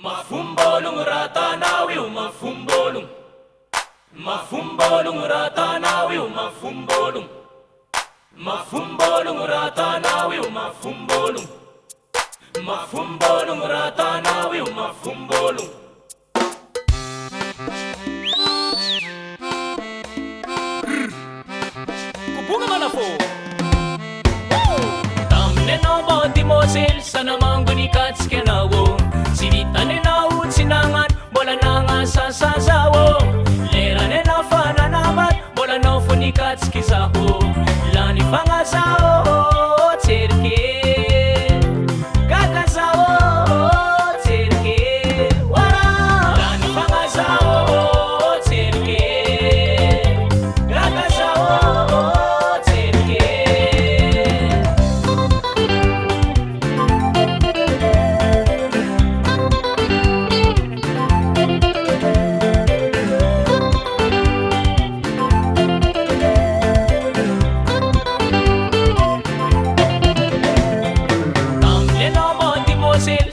Mafumbolong ratanao io mafumbolong. Mafumbolong ratanao io mafumbolong. Mafumbolong ratanao io mafumbolong. Mafumbolong ratanao io mafumbolong. Kubunga mana fo. Tamne no boti mosil sana mangguni katskenawo. Sinitane na utsinangan bola nanga sasasawo. Lerane na fana namat bola no funi katskisaho. Lani fangasao terke. Kakasao terke. Wara. Lani fangasao terke. Kakasao terke.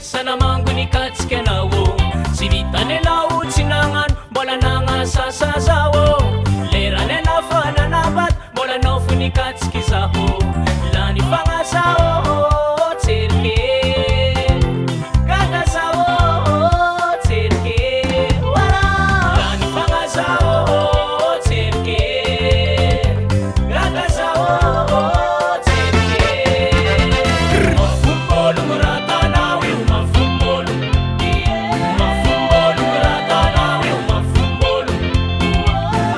Sana mangguni katskenawo. Sinitane na utsinangan bola nanga sasasawo. Lerane na fana nabat bola no funi katskisaho. Lani fangasao terke. Kakasao terke. Wara. Lani fangasao terke. Kakasao terke. Mafumbolong ratanao io mafumbolong. Mafumbolong ratanao io mafumbolong.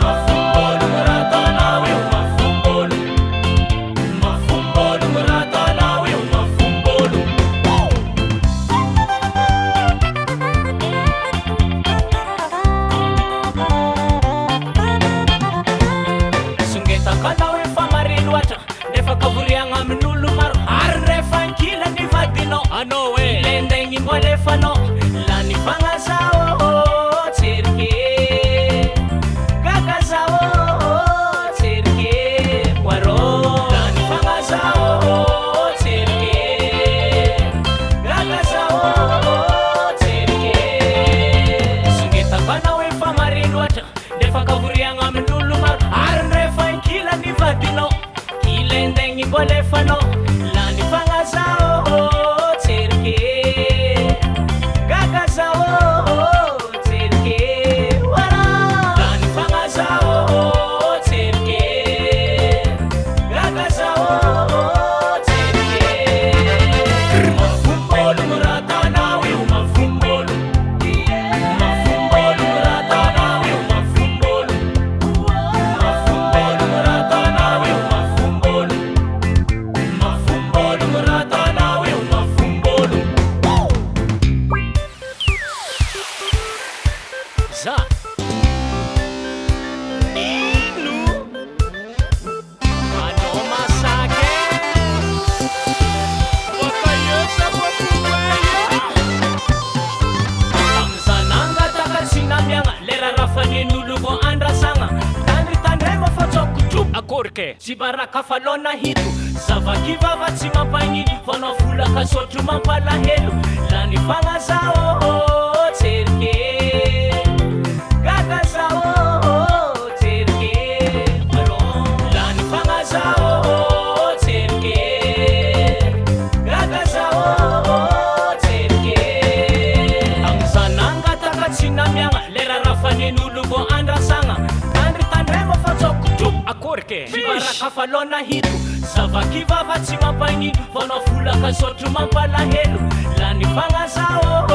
Mafumbolong ratanao io mafumbolong. Mafumbolong ratanao io mafumbolong. Sungeta kanao e famariloatra nefa kavoriagna amin'olo maro ary rehefa ankila ny vadinao anao e lendegny moalefanao lany fanazao tserike kakazao tserike poiro lany fanazao tserike kakazao tserike sungetakanao e famariloatra nefa kavoriagna amin'olo maro ary rehefa ankila ny vadinao kilendegny moalefanao lany fanazao tserike kakazao tserike wara lany fanazao tserike kakazao tserike mafumbolong ratanao io mafumbolong. Mafumbolong ratanao io mafumbolong. Mafumbolong ratanao io mafumbolong. Mafumbolong ratanao io mafumbolong. Za Nino ano masake wakayosa wakuweya amzananga takasinamiagna lera rafanin'olo vo andrasagna tandritandrema fa tsokotro akorike tsy baraka falona hito zavakivava tsy mampagnino fanao volaka sotro mampalahelo lany fanazao tserike kakazao tserike aro lany fanazao tserike kakazao tserike amzananga takatsinamiagna lera rafanin'olo vo andrasagna tandritandrema fa tsokotro akorike tsy baraka falona hito zavakivava tsy mampagnino fanao volaka sotro mampalahelo lany fanazao